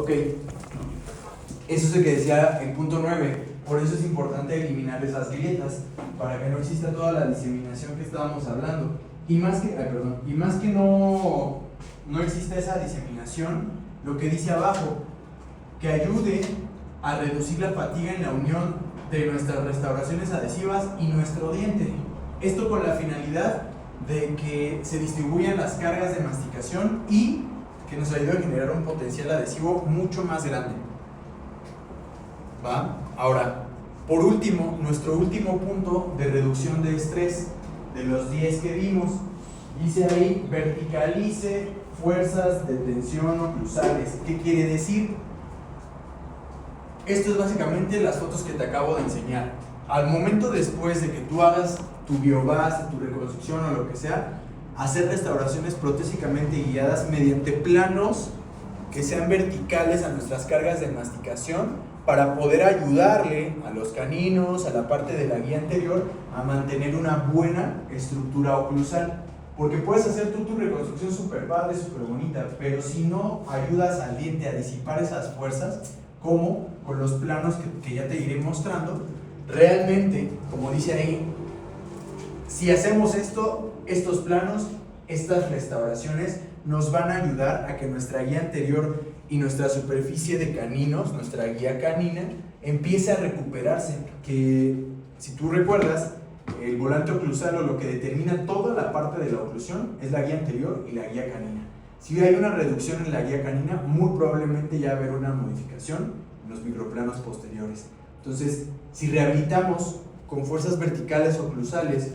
Ok, eso es lo que decía el punto 9. Por eso es importante eliminar esas grietas, para que no exista toda la diseminación que estábamos hablando. Y más que no exista esa diseminación, lo que dice abajo, que ayude a reducir la fatiga en la unión de nuestras restauraciones adhesivas y nuestro diente. Esto con la finalidad de que se distribuyan las cargas de masticación y que nos ayude a generar un potencial adhesivo mucho más grande. ¿Va? Ahora, por último, nuestro último punto de reducción de estrés, de los 10 que vimos, dice ahí, verticalice fuerzas de tensión oclusales. ¿Qué quiere decir? Esto es básicamente las fotos que te acabo de enseñar. Al momento después de que tú hagas tu biobase, tu reconstrucción o lo que sea, hacer restauraciones protésicamente guiadas mediante planos que sean verticales a nuestras cargas de masticación, para poder ayudarle a los caninos, a la parte de la guía anterior, a mantener una buena estructura oclusal. Porque puedes hacer tú tu reconstrucción súper padre, súper bonita, pero si no ayudas al diente a disipar esas fuerzas, como con los planos que ya te iré mostrando, realmente, como dice ahí, si hacemos estos planos, estas restauraciones, nos van a ayudar a que nuestra guía anterior y nuestra superficie de caninos, nuestra guía canina, empiece a recuperarse. Que si tú recuerdas, el volante oclusal, o lo que determina toda la parte de la oclusión, es la guía anterior y la guía canina. Si hay una reducción en la guía canina, muy probablemente ya va a haber una modificación en los microplanos posteriores. Entonces, si rehabilitamos con fuerzas verticales oclusales,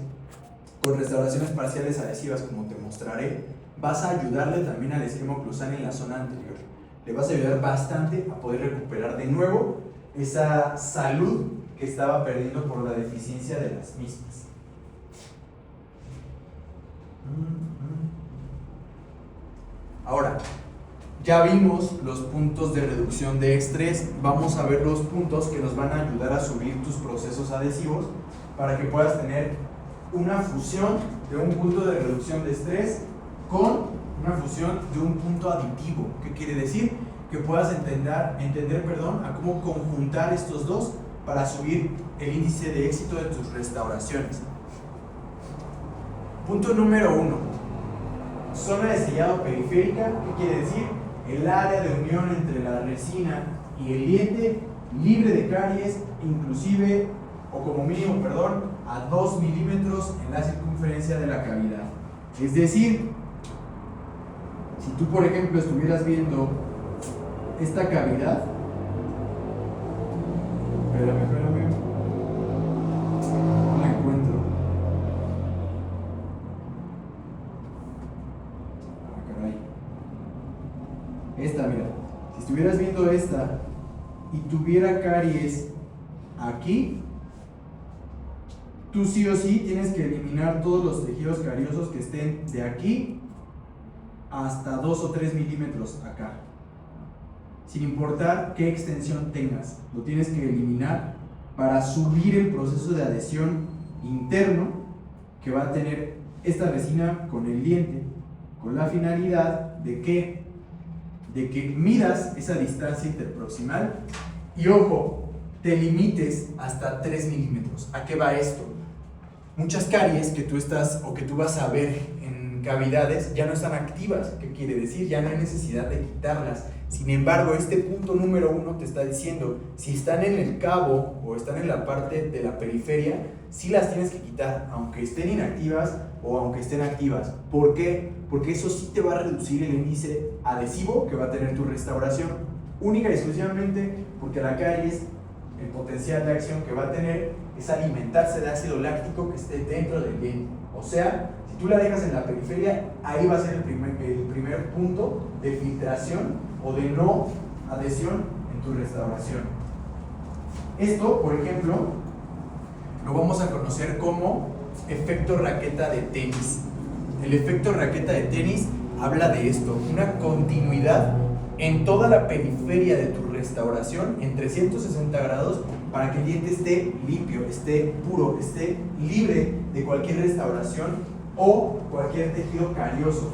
con restauraciones parciales adhesivas, como te mostraré, vas a ayudarle también al esquema oclusal en la zona anterior. Le vas a ayudar bastante a poder recuperar de nuevo esa salud que estaba perdiendo por la deficiencia de las mismas. Ahora, ya vimos los puntos de reducción de estrés. Vamos a ver los puntos que nos van a ayudar a subir tus procesos adhesivos para que puedas tener una fusión de un punto de reducción de estrés con una fusión de un punto aditivo. ¿Qué quiere decir? Que puedas entender a cómo conjuntar estos dos para subir el índice de éxito de tus restauraciones. Punto número 1. Zona de sellado periférica. ¿Qué quiere decir? El área de unión entre la resina y el diente, libre de caries, inclusive, o como mínimo, a 2 milímetros en la circunferencia de la cavidad. Es decir, si tú, por ejemplo, estuvieras viendo esta cavidad, espérame, no la encuentro. Caray. Esta, mira, si estuvieras viendo esta y tuviera caries aquí, tú sí o sí tienes que eliminar todos los tejidos cariosos que estén de aquí hasta 2 o 3 milímetros acá, sin importar qué extensión tengas. Lo tienes que eliminar para subir el proceso de adhesión interno que va a tener esta resina con el diente, con la finalidad de que midas esa distancia interproximal y, ojo, te limites hasta 3 milímetros. ¿A qué va esto? Muchas caries que tú vas a ver en cavidades ya no están activas. ¿Qué quiere decir? Ya no hay necesidad de quitarlas. Sin embargo, este punto número 1 te está diciendo, si están en el cabo o están en la parte de la periferia, sí las tienes que quitar, aunque estén inactivas o aunque estén activas. ¿Por qué? Porque eso sí te va a reducir el índice adhesivo que va a tener tu restauración, única y exclusivamente porque la caries, el potencial de acción que va a tener es alimentarse de ácido láctico que esté dentro del diente. O sea, si tú la dejas en la periferia, ahí va a ser el primer punto de filtración o de no adhesión en tu restauración. Esto, por ejemplo, lo vamos a conocer como efecto raqueta de tenis. El efecto raqueta de tenis habla de esto, una continuidad en toda la periferia de tu restauración en 360 grados para que el diente esté limpio, esté puro, esté libre de cualquier restauración o cualquier tejido carioso.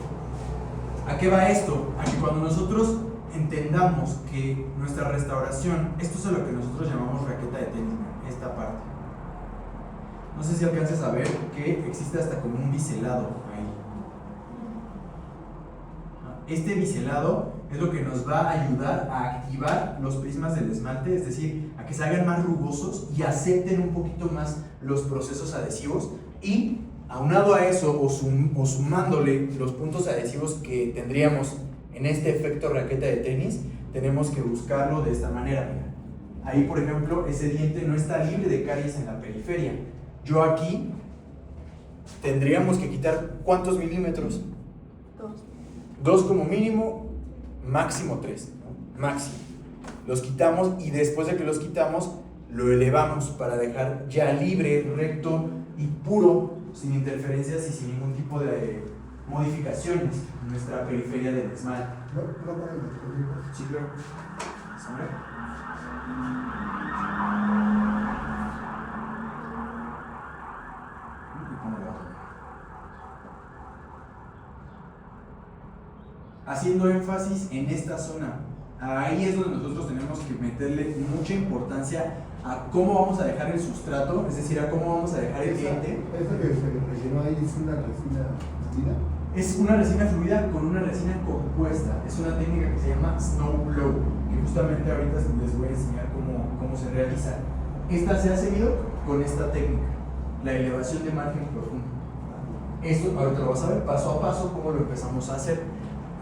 ¿A qué va esto? A que cuando nosotros entendamos que nuestra restauración, esto es lo que nosotros llamamos raqueta de tenis, esta parte. No sé si alcances a ver que existe hasta como un biselado ahí. Este biselado es lo que nos va a ayudar a activar los prismas del esmalte, es decir, a que se hagan más rugosos y acepten un poquito más los procesos adhesivos, y aunado a eso o sumándole los puntos adhesivos que tendríamos en este efecto raqueta de tenis, tenemos que buscarlo de esta manera. Mira. Ahí, por ejemplo, ese diente no está libre de caries en la periferia. Yo aquí tendríamos que quitar ¿cuántos milímetros? 2 como mínimo, máximo 3, ¿no? Máximo. Los quitamos y después de que los quitamos, lo elevamos para dejar ya libre, recto y puro, sin interferencias y sin ningún tipo de modificaciones en nuestra periferia del esmalte. Sí, claro. Haciendo énfasis en esta zona, ahí es donde nosotros tenemos que meterle mucha importancia a cómo vamos a dejar el sustrato, es decir, a cómo vamos a dejar el diente. ¿Esta que se rellenó ahí es una resina fluida? Es una resina fluida con una resina compuesta. Es una técnica que se llama snow blow, que justamente ahorita les voy a enseñar cómo se realiza. Esta se ha seguido con esta técnica, la elevación de margen profundo. Esto ahorita lo vas a ver paso a paso cómo lo empezamos a hacer.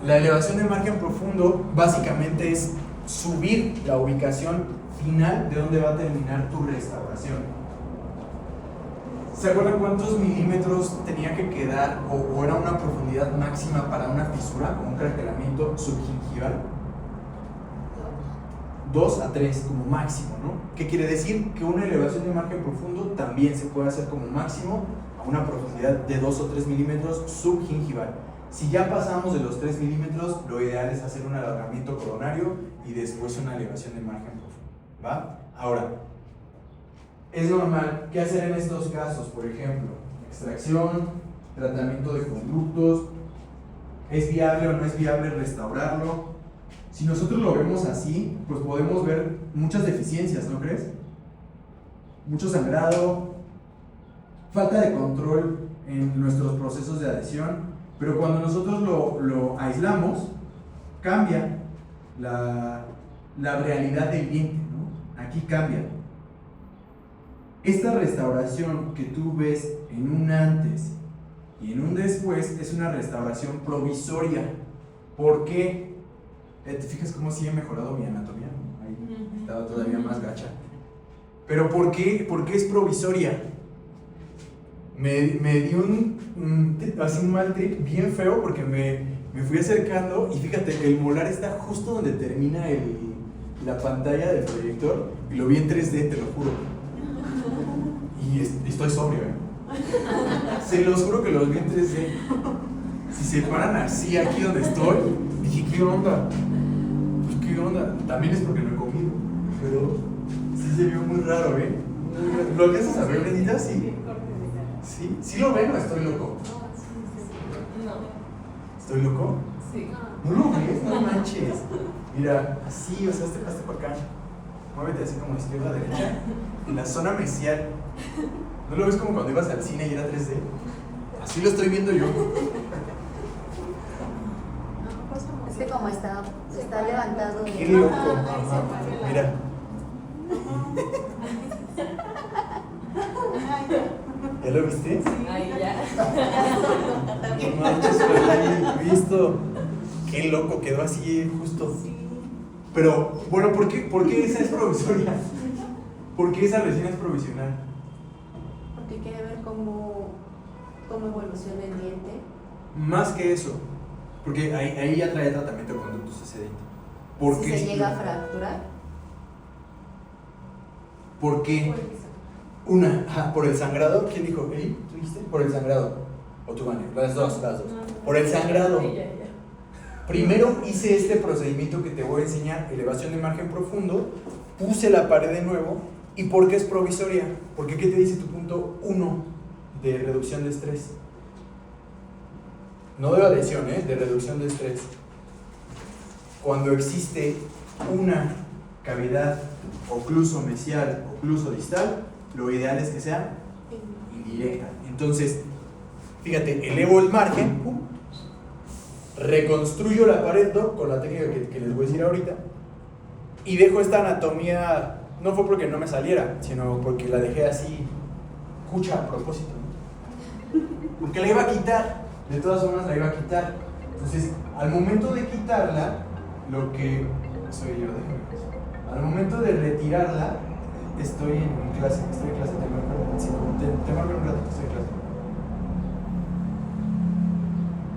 La elevación de margen profundo básicamente es subir la ubicación final de donde va a terminar tu restauración. ¿Se acuerdan cuántos milímetros tenía que quedar o era una profundidad máxima para una fisura o un craquelamiento subgingival? 2 a 3 como máximo, ¿no? ¿Qué quiere decir? Que una elevación de margen profundo también se puede hacer como máximo a una profundidad de 2 o 3 milímetros subgingival. Si ya pasamos de los 3 milímetros, lo ideal es hacer un alargamiento coronario y después una elevación de margen profundo, ¿va? Ahora, es normal, ¿qué hacer en estos casos? Por ejemplo, extracción, tratamiento de conductos, ¿es viable o no es viable restaurarlo? Si nosotros lo vemos así, pues podemos ver muchas deficiencias, ¿no crees? Mucho sangrado, falta de control en nuestros procesos de adhesión, pero cuando nosotros lo aislamos, cambia la realidad del diente, ¿no? Aquí cambia. Esta restauración que tú ves en un antes y en un después es una restauración provisoria. ¿Por qué? ¿Te fijas cómo sí he mejorado mi anatomía? Ahí estaba todavía más gacha. ¿Pero por qué? ¿Por qué es provisoria? Me dio un mal trip bien feo porque me fui acercando y fíjate, el molar está justo donde termina la pantalla del proyector y lo vi en 3D, te lo juro. Y estoy sobrio, Se los juro que los vi en 3D. Si se paran así aquí donde estoy, dije, ¿qué onda? Pues, ¿qué onda? También es porque no he comido, pero sí se vio muy raro, ¿Lo alcanzas a ver, Benita? Sí. ¿Sí? ¿Sí lo ven o estoy loco? No. ¿Estoy loco? Sí. ¿No lo ves? No manches. Mira, así, o sea, hazte para acá. Muévete así como izquierda a derecha. En la zona mesial. ¿No lo ves como cuando ibas al cine y era 3D? Así lo estoy viendo yo. Es que como está levantado. Qué loco. Mira. ¿Ya lo viste? Ahí ya. No manches, lo he visto. Qué loco, quedó así justo. Pero, bueno, ¿por qué esa es provisoria? ¿Por qué esa resina es provisional? Porque quiere ver cómo evoluciona el diente. Más que eso, porque ahí ya trae tratamiento de conductos ese diente. ¿Por Si qué? se llega a fracturar. ¿Por qué? Por el sangrado. ¿Quién dijo? ¿Eli? ¿Tú dijiste? Por el sangrado. O tú, Vane. Las dos. Por el sangrado. Primero hice este procedimiento que te voy a enseñar, elevación de margen profundo, puse la pared de nuevo. ¿Y por qué es provisoria? Porque ¿qué te dice tu punto 1 de reducción de estrés? No de adhesión, de reducción de estrés. cuando existe una cavidad ocluso-mesial, ocluso-distal, lo ideal es que sea indirecta. Entonces, fíjate, elevo el margen, reconstruyo la pared con la técnica que les voy a decir ahorita, y dejo esta anatomía. No fue porque no me saliera, sino porque la dejé así, cucha a propósito, ¿no? Porque la iba a quitar, de todas formas la iba a quitar. Entonces, al momento de quitarla, lo que soy yo, al momento de retirarla, estoy en clase, te marco un rato, estoy en clase.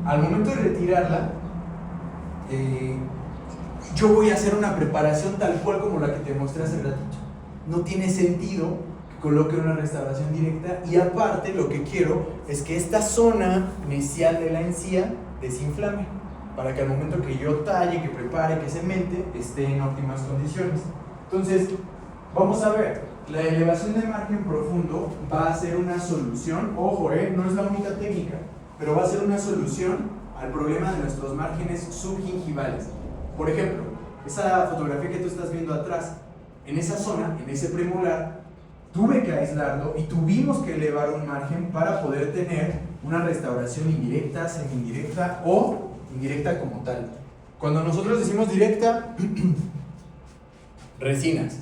Al momento de retirarla, yo voy a hacer una preparación tal cual como la que te mostré hace ratito. No tiene sentido que coloque una restauración directa, y aparte lo que quiero es que esta zona mesial de la encía desinflame, para que al momento que yo talle, que prepare, que cemente, esté en óptimas condiciones. Entonces, vamos a ver, la elevación de margen profundo va a ser una solución, ojo, no es la única técnica, pero va a ser una solución al problema de nuestros márgenes subgingivales. Por ejemplo, esa fotografía que tú estás viendo atrás, en esa zona, en ese premolar, tuve que aislarlo y tuvimos que elevar un margen para poder tener una restauración indirecta, semi-indirecta o indirecta como tal. Cuando nosotros decimos directa, resinas.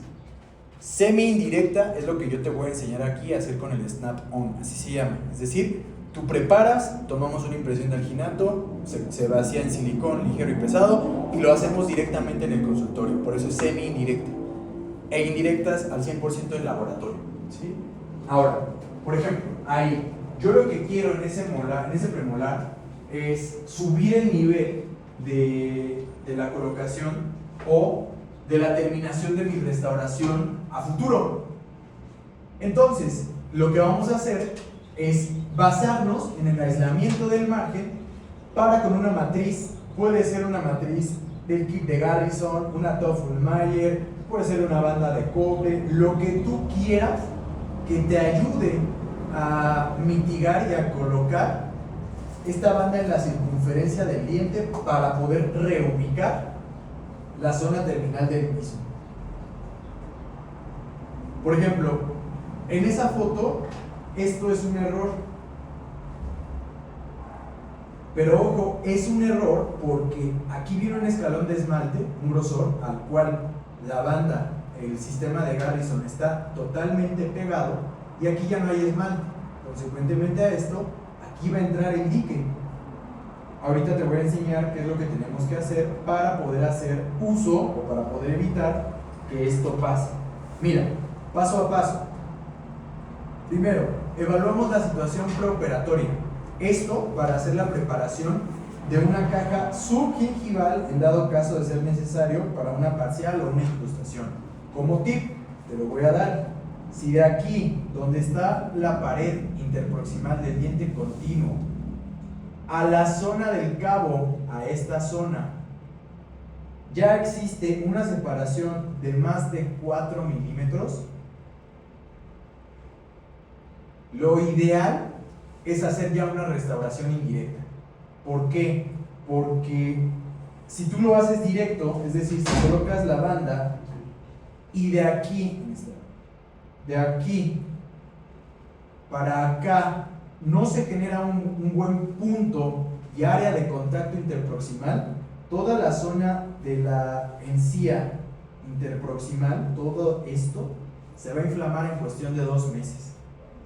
Semi-indirecta es lo que yo te voy a enseñar aquí a hacer con el snap-on, así se llama. Es decir, tú preparas, tomamos una impresión de alginato, se vacía en silicón ligero y pesado y lo hacemos directamente en el consultorio. Por eso es semi-indirecta. E indirectas al 100% en laboratorio, ¿sí? Ahora, por ejemplo, ahí, yo lo que quiero en ese premolar es subir el nivel de la colocación o de la terminación de mi restauración a futuro. Entonces, lo que vamos a hacer es basarnos en el aislamiento del margen para con una matriz. Puede ser una matriz del kit de Garrison, una Toffel-Mayer, puede ser una banda de cobre, lo que tú quieras que te ayude a mitigar y a colocar esta banda en la circunferencia del diente para poder reubicar la zona terminal del mismo. Por ejemplo, en esa foto, esto es un error. Pero ojo, es un error porque aquí viene un escalón de esmalte, un grosor, al cual la banda, el sistema de Garrison está totalmente pegado, y aquí ya no hay esmalte. Consecuentemente a esto, aquí va a entrar el dique. Ahorita te voy a enseñar qué es lo que tenemos que hacer para poder hacer uso o para poder evitar que esto pase. Mira, paso a paso. Primero, evaluamos la situación preoperatoria. Esto para hacer la preparación de una caja subgingival en dado caso de ser necesario para una parcial o una incrustación. Como tip, te lo voy a dar. Si de aquí, donde está la pared interproximal del diente continuo, a la zona del cabo, a esta zona, ya existe una separación de más de 4 milímetros, lo ideal es hacer ya una restauración indirecta. ¿Por qué? Porque si tú lo haces directo, es decir, si colocas la banda y de aquí para acá no se genera un buen punto y área de contacto interproximal, toda la zona de la encía interproximal, todo esto se va a inflamar en cuestión de 2 meses.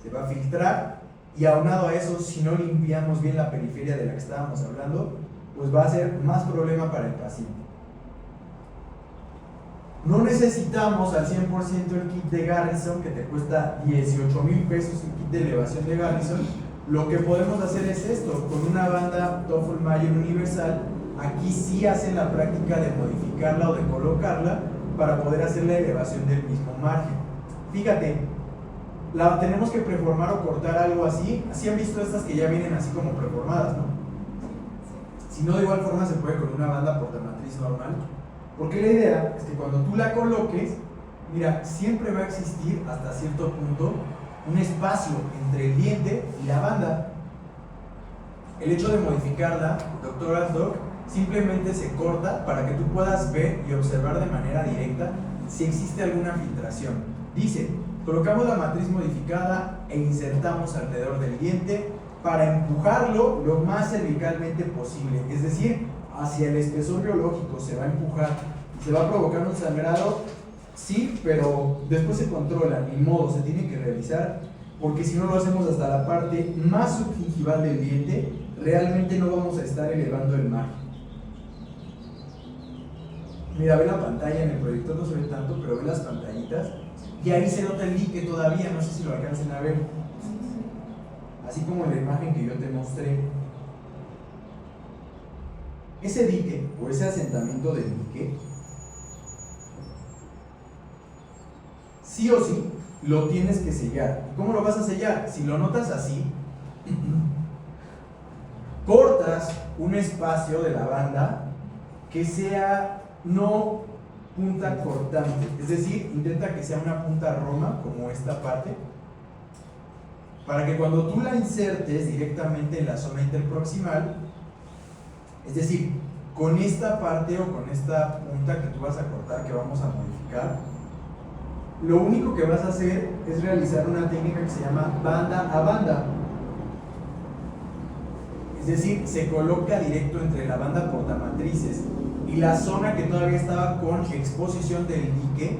Se va a filtrar, y aunado a eso, si no limpiamos bien la periferia de la que estábamos hablando, pues va a ser más problema para el paciente. No necesitamos al 100% el kit de Garrison, que te cuesta 18,000 pesos el kit de elevación de Garrison. Lo que podemos hacer es esto, con una banda Toffel-Mayer universal. Aquí sí hacen la práctica de modificarla o de colocarla para poder hacer la elevación del mismo margen. Fíjate, la tenemos que preformar o cortar algo así. ¿Sí han visto estas que ya vienen así como preformadas, no? Si no, de igual forma se puede con una banda portamatriz normal, porque la idea es que cuando tú la coloques, mira, siempre va a existir hasta cierto punto un espacio entre el diente y la banda. El hecho de modificarla, doctor Asdok, simplemente se corta para que tú puedas ver y observar de manera directa si existe alguna filtración. Dice, colocamos la matriz modificada e insertamos alrededor del diente para empujarlo lo más cervicalmente posible, es decir, hacia el espesor biológico se va a empujar, se va a provocar un sangrado, sí, pero después se controla, ni modo, se tiene que realizar, porque si no lo hacemos hasta la parte más subgingival del diente, realmente no vamos a estar elevando el margen. Mira, ve la pantalla, en el proyector no se ve tanto, pero ve las pantallitas y ahí se nota el dique todavía, no sé si lo alcancen a ver. Así como en la imagen que yo te mostré. Ese dique, o ese asentamiento del dique, sí o sí, lo tienes que sellar. ¿Cómo lo vas a sellar? Si lo notas así, cortas un espacio de la banda que sea no punta cortante, es decir, intenta que sea una punta roma como esta parte, para que cuando tú la insertes directamente en la zona interproximal, es decir, con esta parte o con esta punta que tú vas a cortar, que vamos a modificar, lo único que vas a hacer es realizar una técnica que se llama banda a banda. Es decir, se coloca directo entre la banda portamatrices y la zona que todavía estaba con exposición del dique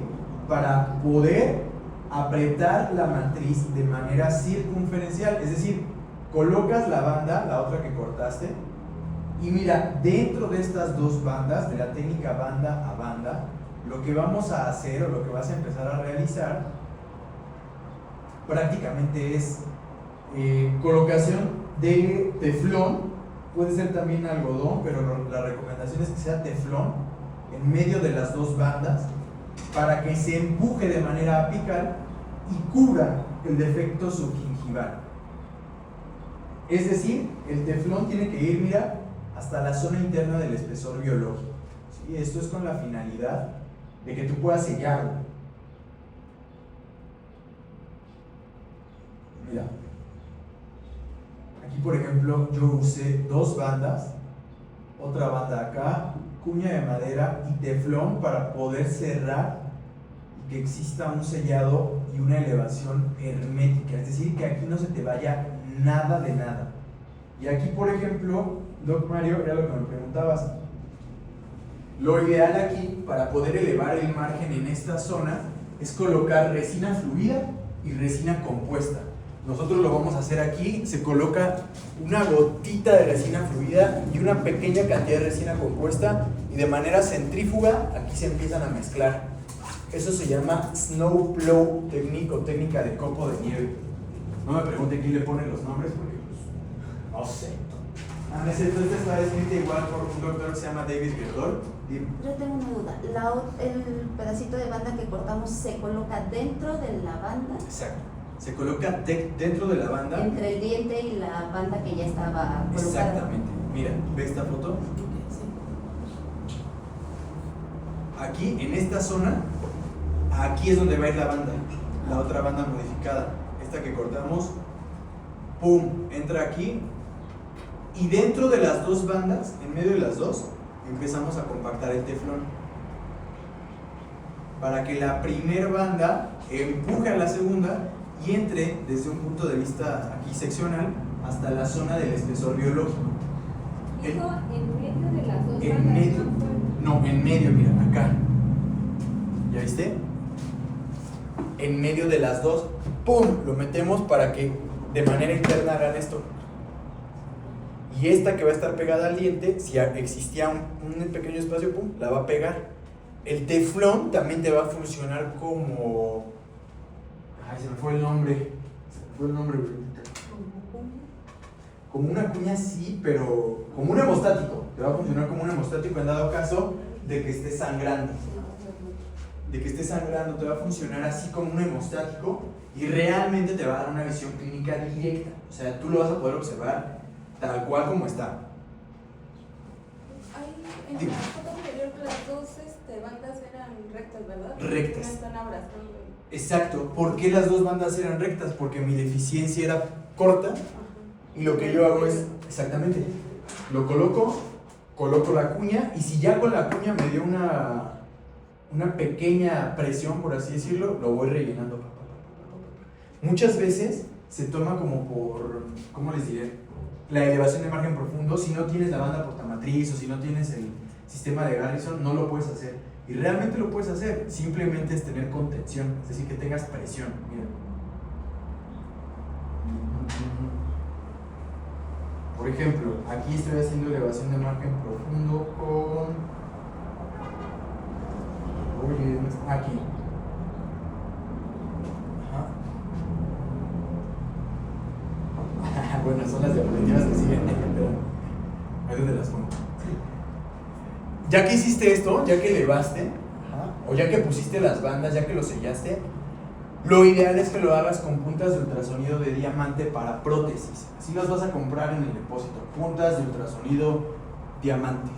para poder apretar la matriz de manera circunferencial. Es decir, colocas la banda, la otra que cortaste, y mira, dentro de estas dos bandas, de la técnica banda a banda, lo que vamos a hacer o lo que vas a empezar a realizar prácticamente es colocación de teflón, puede ser también algodón, pero la recomendación es que sea teflón en medio de las dos bandas para que se empuje de manera apical y cubra el defecto subgingival. Es decir, el teflón tiene que ir, mira, hasta la zona interna del espesor biológico. ¿Sí? Esto es con la finalidad de que tú puedas sellarlo. Mira, aquí por ejemplo yo usé dos bandas, otra banda acá, cuña de madera y teflón para poder cerrar y que exista un sellado y una elevación hermética, es decir, que aquí no se te vaya nada de nada. Y aquí por ejemplo, Doc Mario, era lo que me preguntabas, lo ideal aquí para poder elevar el margen en esta zona es colocar resina fluida y resina compuesta. Nosotros lo vamos a hacer aquí, se coloca una gotita de resina fluida y una pequeña cantidad de resina compuesta y de manera centrífuga aquí se empiezan a mezclar. Eso se llama snow plow technique o técnica de copo de nieve. No me pregunten quién le pone los nombres porque pues, no sé. Entonces está escrita igual por un doctor que se llama David Girdol. Yo tengo una duda. El pedacito de banda que cortamos se coloca dentro de la banda. Exacto. Se coloca dentro de la banda. Entre el diente y la banda que ya estaba colocada. Exactamente. Mira, ¿ve esta foto? Sí. Aquí, en esta zona, aquí es donde va a ir la banda. La otra banda modificada. Esta que cortamos, ¡pum! Entra aquí. Y dentro de las dos bandas, en medio de las dos, empezamos a compactar el teflón para que la primera banda empuje a la segunda y entre desde un punto de vista aquí seccional hasta la zona del espesor biológico. ¿En medio de las dos En bandas? medio, no, en medio, mira, acá. ¿Ya viste? En medio de las dos, ¡pum! Lo metemos para que de manera interna hagan esto. Y esta que va a estar pegada al diente, si existía un pequeño espacio, pum, la va a pegar. El teflón también te va a funcionar como... Ay, se me fue el nombre. Como una cuña, sí, pero como un hemostático. Te va a funcionar como un hemostático en dado caso de que esté sangrando. Te va a funcionar así como un hemostático y realmente te va a dar una visión clínica directa. O sea, tú lo vas a poder observar tal cual como está. Ahí en la foto anterior las dos bandas eran rectas, ¿verdad? Rectas. No están abrazando. Exacto. ¿Por qué las dos bandas eran rectas? Porque mi deficiencia era corta y lo que yo hago es, exactamente, lo coloco coloco la cuña y si ya con la cuña me dio una pequeña presión, por así decirlo, lo voy rellenando. Muchas veces se toma como por, ¿cómo les diré? La elevación de margen profundo. Si no tienes la banda portamatriz o si no tienes el sistema de Garrison, no lo puedes hacer. Y realmente lo puedes hacer, simplemente es tener contención, es decir, que tengas presión. Mira. Por ejemplo, aquí estoy haciendo elevación de margen profundo con... Oye, aquí. Ajá. Bueno, son las diapositivas que siguen, pero ahí donde las pongo. Ya que hiciste esto, ya que elevaste, o ya que pusiste las bandas, ya que lo sellaste, lo ideal es que lo hagas con puntas de ultrasonido de diamante para prótesis. Así las vas a comprar en el depósito, puntas de ultrasonido diamante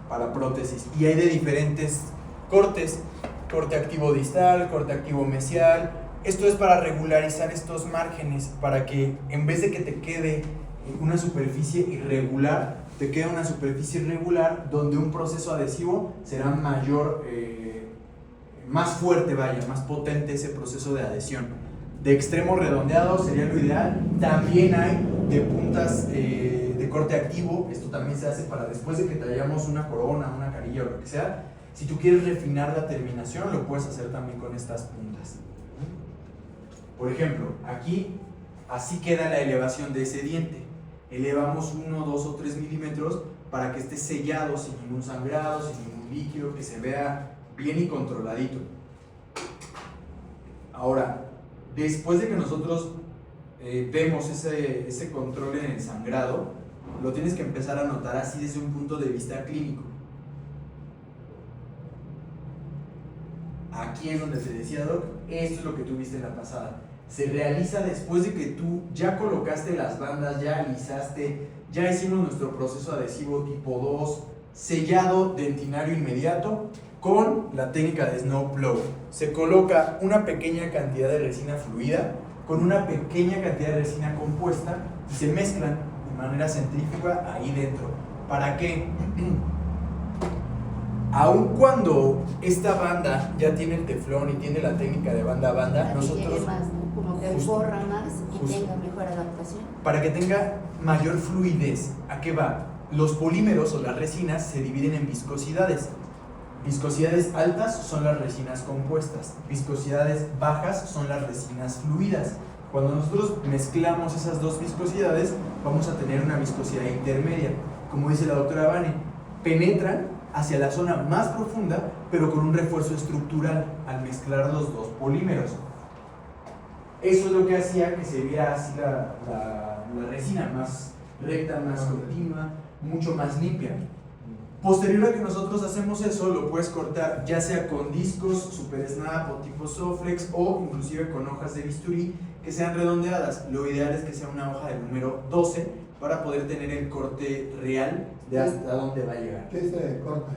para prótesis. Y hay de diferentes cortes, corte activo distal, corte activo mesial. Esto es para regularizar estos márgenes, para que en vez de que te quede una superficie irregular, te queda una superficie irregular donde un proceso adhesivo será mayor, más fuerte, vaya, más potente ese proceso de adhesión. De extremo redondeado sería lo ideal. También hay de puntas de corte activo. Esto también se hace para después de que tallamos una corona, una carilla o lo que sea. Si tú quieres refinar la terminación, lo puedes hacer también con estas puntas. Por ejemplo, aquí así queda la elevación de ese diente. Elevamos 1, 2 o 3 milímetros para que esté sellado sin ningún sangrado, sin ningún líquido, que se vea bien y controladito. Ahora, después de que nosotros vemos ese control en el sangrado, lo tienes que empezar a notar así desde un punto de vista clínico. Aquí es donde te decía, Doc, esto es lo que tú viste en la pasada. Se realiza después de que tú ya colocaste las bandas, ya alisaste, ya hicimos nuestro proceso adhesivo tipo 2, sellado dentinario inmediato con la técnica de Snow Plow. Se coloca una pequeña cantidad de resina fluida con una pequeña cantidad de resina compuesta y se mezclan de manera centrífuga ahí dentro. ¿Para qué? Aun cuando esta banda ya tiene el teflón y tiene la técnica de banda a banda, para nosotros... que llegue más, ¿no? Como que borra más y tenga mejor adaptación. Para que tenga mayor fluidez. ¿A qué va? Los polímeros o las resinas se dividen en viscosidades. Viscosidades altas son las resinas compuestas. Viscosidades bajas son las resinas fluidas. Cuando nosotros mezclamos esas dos viscosidades, vamos a tener una viscosidad intermedia. Como dice la doctora Vane, penetran hacia la zona más profunda, pero con un refuerzo estructural al mezclar los dos polímeros. Eso es lo que hacía que se viera así la resina más recta, más continua, mucho más limpia. Posterior a que nosotros hacemos eso, lo puedes cortar ya sea con discos super snap o tipo Soflex o inclusive con hojas de bisturí que sean redondeadas. Lo ideal es que sea una hoja de número 12 para poder tener el corte real de hasta dónde va a llegar. ¿Qué se corta?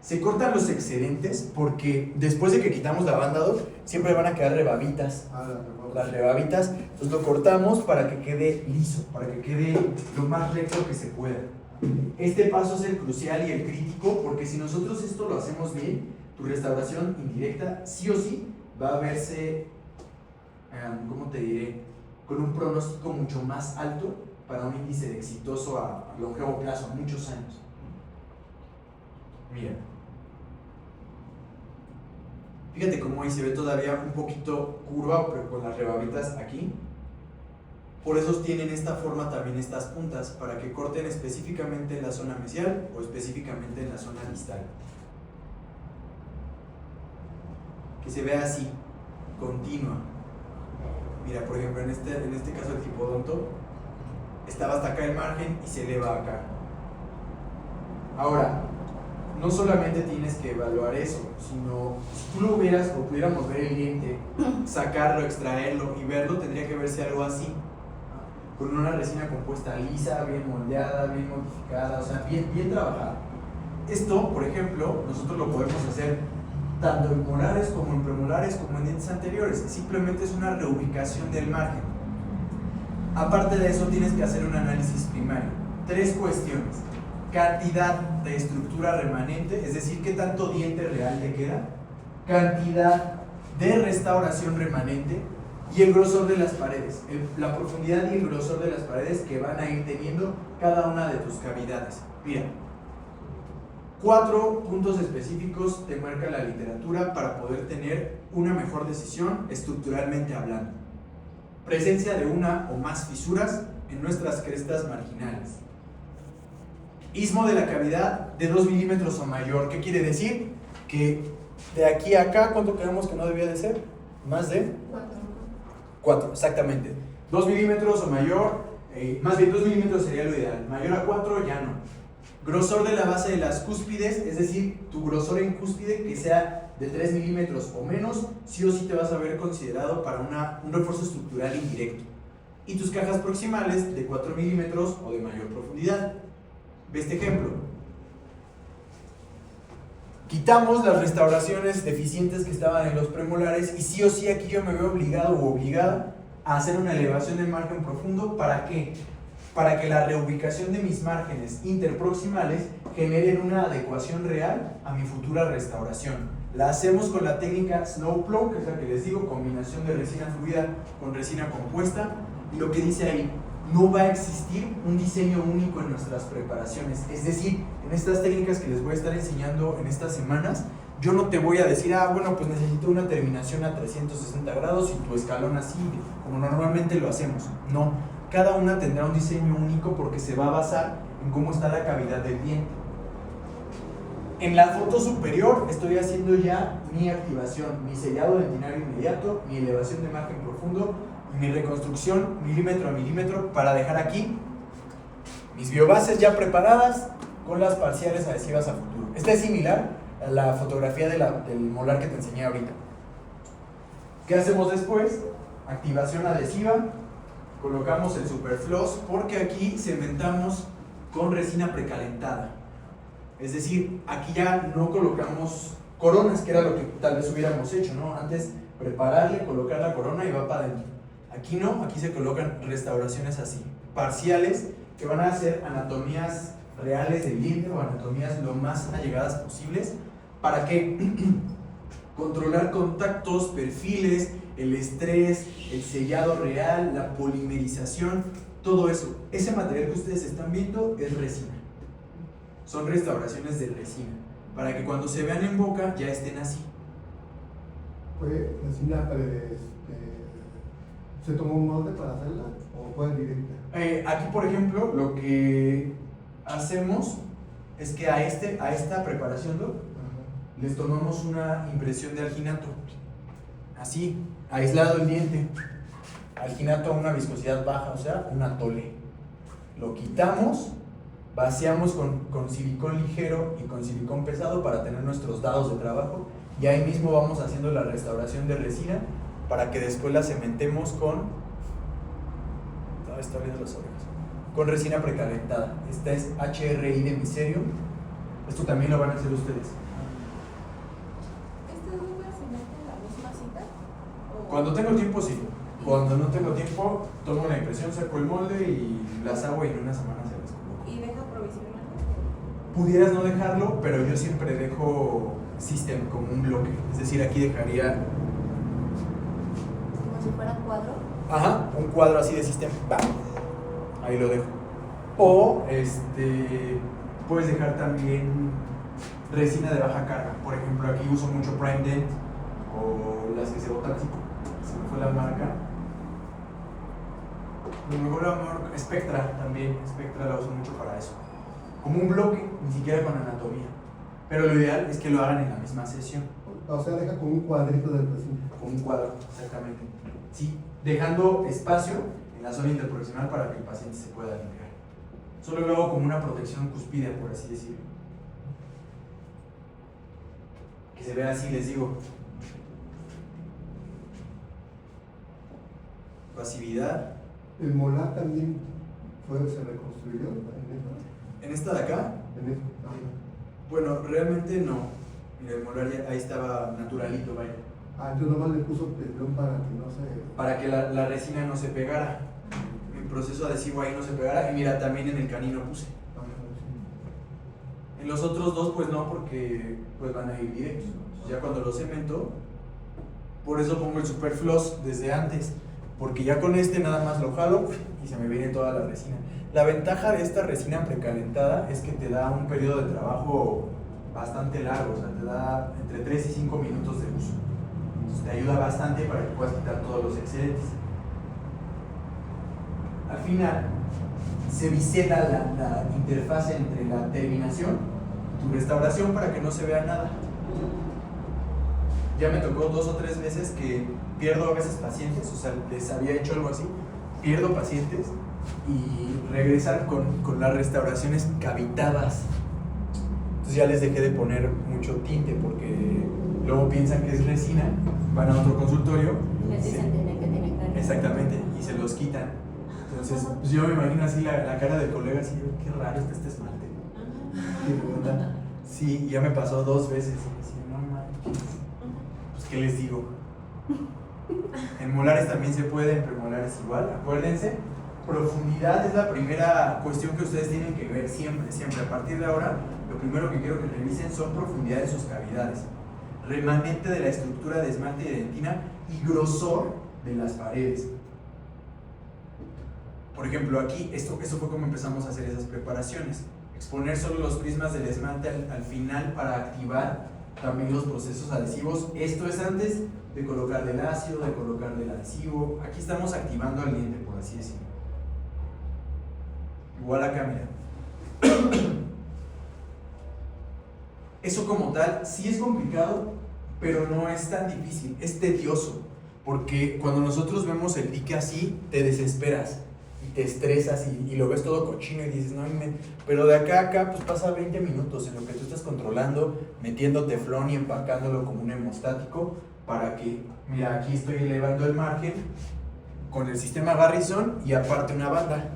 Se cortan los excedentes porque después de que quitamos la banda, siempre van a quedar rebabitas. Las rebabitas, entonces lo cortamos para que quede liso, para que quede lo más recto que se pueda. Este paso es el crucial y el crítico porque si nosotros esto lo hacemos bien, tu restauración indirecta sí o sí va a verse, ¿cómo te diré? Con un pronóstico mucho más alto para un índice de exitoso a longevo plazo, a muchos años. Mira. Fíjate cómo ahí se ve todavía un poquito curva, pero con las rebabitas aquí. Por eso tienen esta forma también estas puntas, para que corten específicamente en la zona mesial o específicamente en la zona distal. Que se vea así, continua. Mira, por ejemplo, en este caso el tipodonto, estaba hasta acá el margen y se eleva acá. Ahora, no solamente tienes que evaluar eso, sino si tú lo vieras o pudiéramos ver el diente, sacarlo, extraerlo y verlo, tendría que verse algo así, con una resina compuesta lisa, bien moldeada, bien modificada, o sea, bien trabajada. Esto, por ejemplo, nosotros lo podemos hacer tanto en molares como en premolares como en dientes anteriores, simplemente es una reubicación del margen. Aparte de eso, tienes que hacer un análisis primario. 3 cuestiones. cantidad de estructura remanente, es decir, qué tanto diente real le queda, cantidad de restauración remanente y el grosor de las paredes, la profundidad y el grosor de las paredes que van a ir teniendo cada una de tus cavidades. Mira, 4 puntos específicos te marca la literatura para poder tener una mejor decisión estructuralmente hablando. Presencia de una o más fisuras en nuestras crestas marginales. Istmo de la cavidad de 2 milímetros o mayor. ¿Qué quiere decir? Que de aquí a acá, ¿cuánto quedamos que no debía de ser? Más de 4, exactamente. 2 milímetros o mayor, más bien 2 milímetros sería lo ideal. Mayor a 4 ya no. Grosor de la base de las cúspides, es decir, tu grosor en cúspide que sea de 3 milímetros o menos, sí o sí te vas a ver considerado para un refuerzo estructural indirecto. Y tus cajas proximales de 4 milímetros o de mayor profundidad. Ve este ejemplo. Quitamos las restauraciones deficientes que estaban en los premolares y sí o sí aquí yo me veo obligado o obligada a hacer una elevación del margen profundo. ¿Para qué? Para que la reubicación de mis márgenes interproximales generen una adecuación real a mi futura restauración. La hacemos con la técnica Snowplow, que es la que les digo, combinación de resina fluida con resina compuesta. Y lo que dice ahí, no va a existir un diseño único en nuestras preparaciones. Es decir, en estas técnicas que les voy a estar enseñando en estas semanas, yo no te voy a decir, bueno, pues necesito una terminación a 360 grados y tu escalón así, como normalmente lo hacemos. No, cada una tendrá un diseño único porque se va a basar en cómo está la cavidad del diente. En la foto superior estoy haciendo ya mi activación, mi sellado dentinario inmediato, mi elevación de margen profundo y mi reconstrucción milímetro a milímetro para dejar aquí mis biobases ya preparadas con las parciales adhesivas a futuro. Esta es similar a la fotografía del molar que te enseñé ahorita. ¿Qué hacemos después? Activación adhesiva, colocamos el superfloss porque aquí cementamos con resina precalentada. Es decir, aquí ya no colocamos coronas, que era lo que tal vez hubiéramos hecho, ¿no? Antes prepararle, colocar la corona y va para adentro. Aquí no, aquí se colocan restauraciones así, parciales, que van a ser anatomías reales del diente o anatomías lo más allegadas posibles. ¿Para qué? Controlar contactos, perfiles, el estrés, el sellado real, la polimerización, todo eso. Ese material que ustedes están viendo es resina. Son restauraciones de resina, para que cuando se vean en boca ya estén así. ¿Fue resina se tomó un molde para hacerla o fue directa? Aquí, por ejemplo, lo que hacemos es que a esta preparación, ¿no? Les tomamos una impresión de alginato, así, aislado el diente, alginato a una viscosidad baja, o sea, un atole. Lo quitamos, vaciamos con silicón ligero y con silicón pesado para tener nuestros dados de trabajo y ahí mismo vamos haciendo la restauración de resina para que después la cementemos con resina precalentada. Esta es HRI de micelio. Esto también lo van a hacer ustedes. ¿Estas dos se meten en la misma cita? Cuando tengo tiempo, sí. Cuando no tengo tiempo, tomo la impresión, saco el molde y las hago y en una semana se las coloco. ¿Y deja provisionalmente? Pudieras no dejarlo, pero yo siempre dejo system como un bloque. Es decir, aquí dejaría Como si fuera cuadro. un cuadro así de system. ¡Bam! Ahí lo dejo. O puedes dejar también resina de baja carga. Por ejemplo, aquí uso mucho Prime Dent o las que se botan así. Se me fue la marca. Lo mejor la marca Spectra también. Spectra la uso mucho para eso. Como un bloque, ni siquiera con anatomía. Pero lo ideal es que lo hagan en la misma sesión. O sea, deja con un cuadrito de resina. Con un cuadro, exactamente. Sí, dejando espacio en la zona interproximal para que el paciente se pueda limpiar. Solo lo hago como una protección cuspidea, por así decirlo. Que se vea así, les digo. Pasividad. El molar también se reconstruyó ¿En esta de acá? en eso. Bueno, realmente no. Mira, el molar ya, ahí estaba naturalito, vaya. Entonces nomás le puso pelón para que no se... Para que la resina no se pegara. El proceso adhesivo ahí no se pegara. Y mira, también en el canino puse. Los otros dos pues no, porque pues van a ir directos. Ya cuando los cemento, por eso pongo el Superfloss desde antes, porque ya con este nada más lo jalo y se me viene toda la resina. La ventaja de esta resina precalentada es que te da un periodo de trabajo bastante largo, o sea, te da entre 3 y 5 minutos de uso. Entonces te ayuda bastante para que puedas quitar todos los excedentes. Al final, se bisela la interfase entre la terminación y tu restauración para que no se vea nada. Ya me tocó 2 o 3 veces que pierdo a veces pacientes, o sea, les había hecho algo así, pierdo pacientes y regresan con las restauraciones cavitadas. Entonces ya les dejé de poner mucho tinte porque luego piensan que es resina, van a otro consultorio. Les dicen que tienen cara. Exactamente, y se los quitan. Entonces pues yo me imagino así la cara del colega, así, qué raro está este esmalte. ¿Qué onda? Sí, ya me pasó 2 veces. Y decía, no manches. Pues, ¿qué les digo? En molares también se puede, en premolares igual. Acuérdense, profundidad es la primera cuestión que ustedes tienen que ver siempre, siempre. A partir de ahora, lo primero que quiero que revisen son profundidad de sus cavidades, remanente de la estructura de esmalte y de dentina y grosor de las paredes. Por ejemplo, aquí, esto fue como empezamos a hacer esas preparaciones. Exponer solo los prismas del esmalte al final para activar también los procesos adhesivos. Esto es antes de colocar del ácido, de colocar del adhesivo. Aquí estamos activando al diente, por así decirlo. Igual acá, mira. Eso como tal sí es complicado, pero no es tan difícil. Es tedioso, porque cuando nosotros vemos el dique así, te desesperas y te estresas y lo ves todo cochino y dices, no, pero de acá a acá pues pasa 20 minutos en lo que tú estás controlando, metiendo teflón y empacándolo como un hemostático para que, mira, aquí estoy elevando el margen con el sistema Garrison y aparte una banda,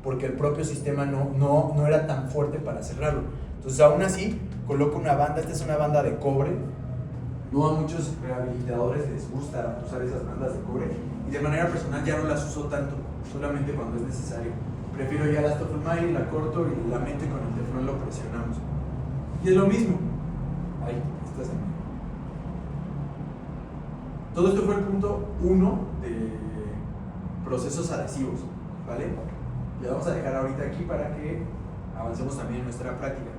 porque el propio sistema no era tan fuerte para cerrarlo. Entonces aún así coloco una banda. Esta es una banda de cobre. No a muchos rehabilitadores les gusta usar esas bandas de cobre y de manera personal ya no las uso tanto, solamente cuando es necesario. Prefiero ya la Stoffel-Mire, la corto y la meto y con el teflón lo presionamos. Y es lo mismo. Ahí, estás en. Todo esto fue el punto 1 de procesos adhesivos, ¿vale? Le vamos a dejar ahorita aquí para que avancemos también en nuestra práctica.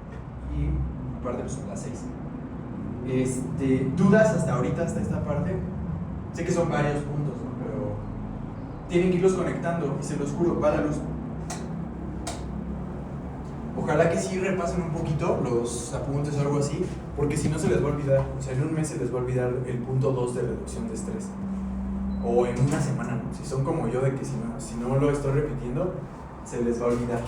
Y aparte pues son las 6. ¿Dudas hasta ahorita, hasta esta parte? Sé que son varios puntos, ¿no? Pero tienen que irlos conectando y se los juro, va la luz. Ojalá que sí repasen un poquito los apuntes o algo así, porque si no se les va a olvidar, o sea, en un mes se les va a olvidar el punto 2 de reducción de estrés. O en una semana, ¿no? Si son como yo, de que si no lo estoy repitiendo, se les va a olvidar.